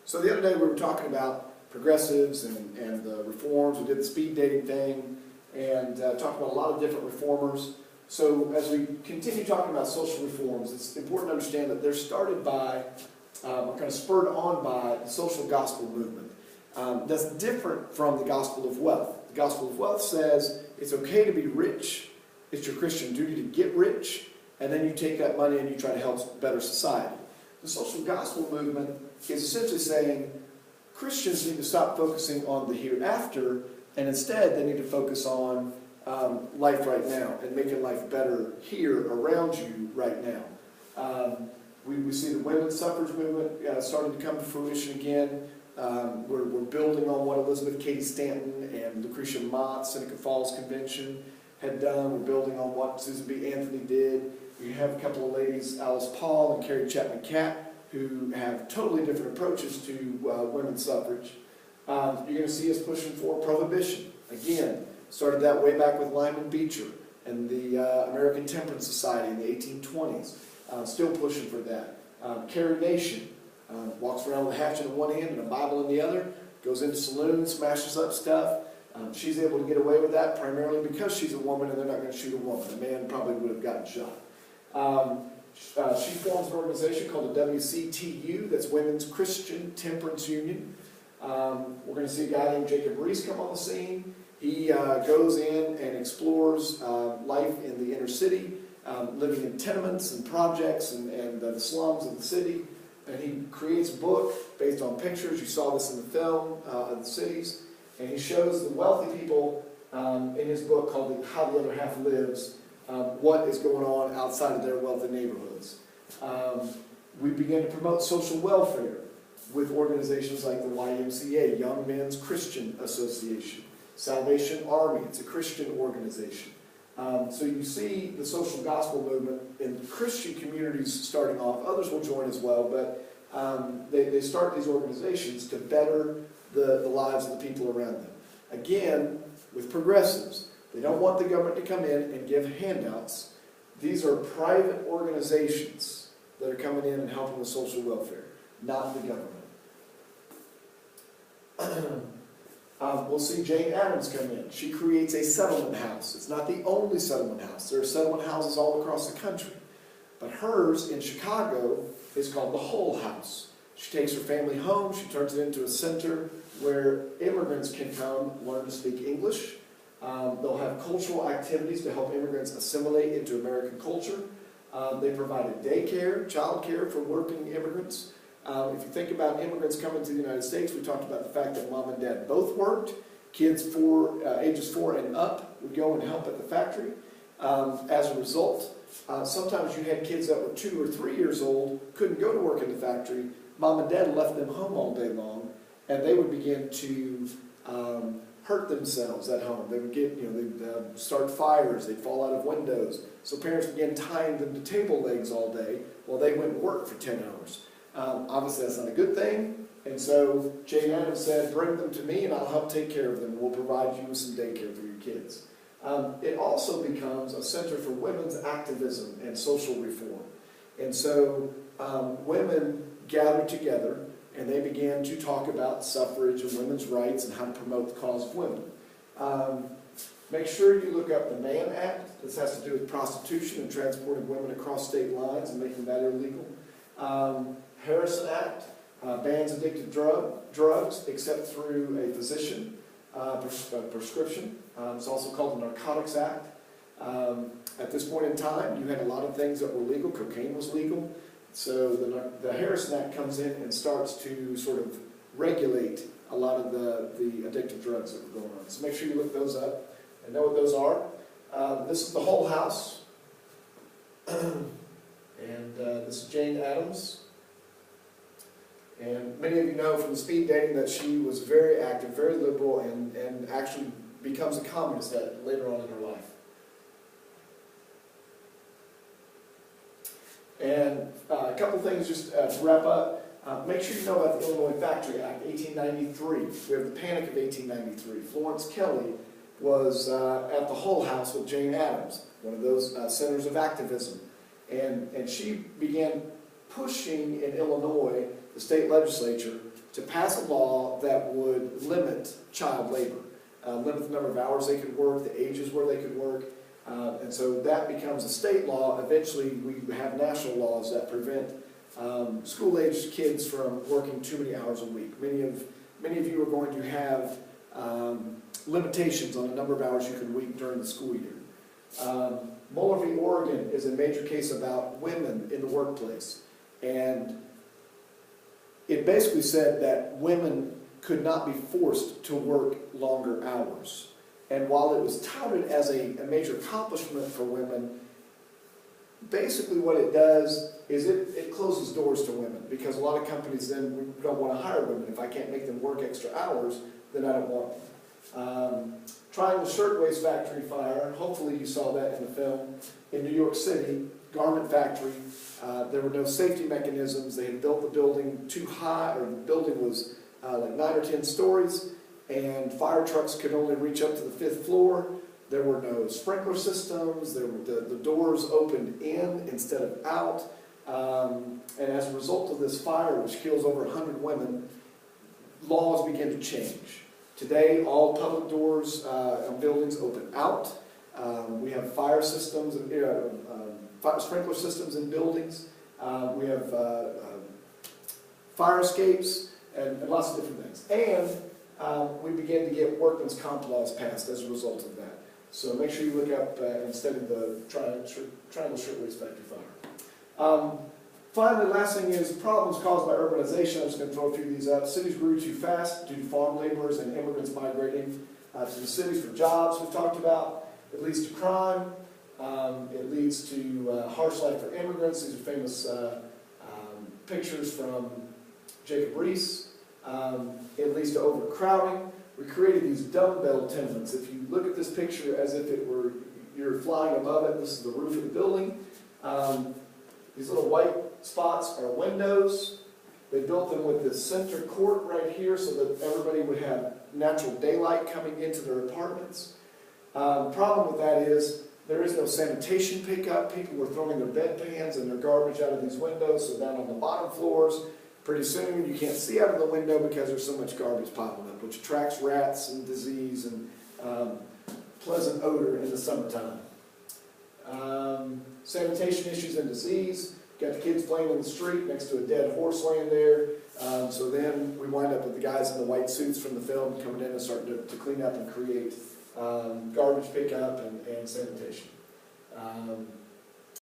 So the other day we were talking about progressives and the reforms. We did the speed dating thing and talked about a lot of different reformers. So as we continue talking about social reforms, it's important to understand that they're started by, or kind of spurred on by, the social gospel movement. That's different from the gospel of wealth. The gospel of wealth says it's okay to be rich. It's your Christian duty to get rich, and then you take that money and you try to help better society. The social gospel movement is essentially saying Christians need to stop focusing on the hereafter, and instead they need to focus on life right now and making life better here around you right now. We see the women's suffrage movement starting to come to fruition again. We're building on what Elizabeth Cady Stanton and Lucretia Mott, Seneca Falls Convention, had done. We're building on what Susan B. Anthony did. We have a couple of ladies, Alice Paul and Carrie Chapman Catt, who have totally different approaches to women's suffrage. You're going to see us pushing for prohibition. Again, started that way back with Lyman Beecher and the American Temperance Society in the 1820s. Still pushing for that. Carrie Nation walks around with a hatchet in one hand and a Bible in the other, goes into saloons, smashes up stuff. She's able to get away with that primarily because she's a woman and they're not going to shoot a woman. A man probably would have gotten shot. She forms an organization called the WCTU, that's Women's Christian Temperance Union. We're going to see a guy named Jacob Reese come on the scene. He goes in and explores life in the inner city, living in tenements and projects and the slums of the city. And he creates a book based on pictures. You saw this in the film of the cities. And he shows the wealthy people in his book called How the Other Half Lives, what is going on outside of their wealthy neighborhoods. We begin to promote social welfare with organizations like the YMCA, Young Men's Christian Association, Salvation Army, it's a Christian organization. So you see the social gospel movement in Christian communities starting off. Others will join as well, but they start these organizations to better the lives of the people around them. Again, with progressives, they don't want the government to come in and give handouts. These are private organizations that are coming in and helping with social welfare, not the government. We'll see Jane Addams come in. She creates a settlement house. It's not the only settlement house. There are settlement houses all across the country. But hers in Chicago is called the Hull House. She takes her family home. She turns it into a center where immigrants can come learn to speak English. They'll have cultural activities to help immigrants assimilate into American culture. They provided daycare, childcare for working immigrants. If you think about immigrants coming to the United States, we talked about the fact that mom and dad both worked. Kids ages 4 and up would go and help at the factory. As a result, sometimes you had kids that were 2 or 3 years old, couldn't go to work in the factory. Mom and dad left them home all day long, and they would begin to hurt themselves at home. They would get, they'd start fires, they'd fall out of windows. So parents began tying them to table legs all day while they went and worked for 10 hours. Obviously that's not a good thing, and so Jane Addams said, bring them to me and I'll help take care of them. We'll provide you with some daycare for your kids. It also becomes a center for women's activism and social reform. And so women gathered together and they began to talk about suffrage and women's rights and how to promote the cause of women. Make sure you look up the Mann Act. This has to do with prostitution and transporting women across state lines and making that illegal. Harrison Act bans addictive drugs except through a physician prescription. It's also called the Narcotics Act. At this point in time, you had a lot of things that were legal. Cocaine was legal. So the Harrison Act comes in and starts to sort of regulate a lot of the addictive drugs that were going on. So make sure you look those up and know what those are. This is the Hull House. And this is Jane Addams. And many of you know from the speed dating that she was very active, very liberal, and actually becomes a communist later on in her life. And a couple things just to wrap up. Make sure you know about the Illinois Factory Act, 1893. We have the Panic of 1893. Florence Kelley was at the Hull House with Jane Addams, one of those centers of activism. And she began pushing in Illinois, the state legislature, to pass a law that would limit child labor, limit the number of hours they could work, the ages where they could work, and so that becomes a state law. Eventually, we have national laws that prevent school-aged kids from working too many hours a week. Many of you are going to have limitations on the number of hours you can work during the school year. Mueller v. Oregon is a major case about women in the workplace, and it basically said that women could not be forced to work longer hours. And while it was touted as a major accomplishment for women, basically what it does is it closes doors to women, because a lot of companies then don't want to hire women. If I can't make them work extra hours, then I don't want them. Triangle Shirtwaist Factory fire, hopefully you saw that in the film, in New York City, garment factory. There were no safety mechanisms. They had built the building too high, or the building was like 9 or 10 stories, and fire trucks could only reach up to the 5th floor. There were no sprinkler systems. The doors opened in instead of out. And as a result of this fire, which kills over 100 women, laws began to change. Today, all public doors on buildings open out. We have fire systems, sprinkler systems in buildings. We have fire escapes and lots of different things. And we began to get workman's comp laws passed as a result of that. So make sure you look up and study the Triangle Shirtwaist Factory fire. Finally, last thing is problems caused by urbanization. I'm just going to throw a few of these up. Cities grew too fast due to farm laborers and immigrants migrating to the cities for jobs, we've talked about. It leads to crime. It leads to harsh life for immigrants. These are famous pictures from Jacob Riis. It leads to overcrowding. We created these dumbbell tenements. If you look at this picture as if it were you're flying above it, this is the roof of the building. These little white spots are windows. They built them with this center court right here so that everybody would have natural daylight coming into their apartments. The problem with that is there is no sanitation pickup. People were throwing their bedpans and their garbage out of these windows, so down on the bottom floors, pretty soon you can't see out of the window because there's so much garbage piling up, which attracts rats and disease and pleasant odor in the summertime. Sanitation issues and disease. Got the kids playing in the street next to a dead horse laying there. So then we wind up with the guys in the white suits from the film coming in and starting to clean up and create garbage pickup and sanitation.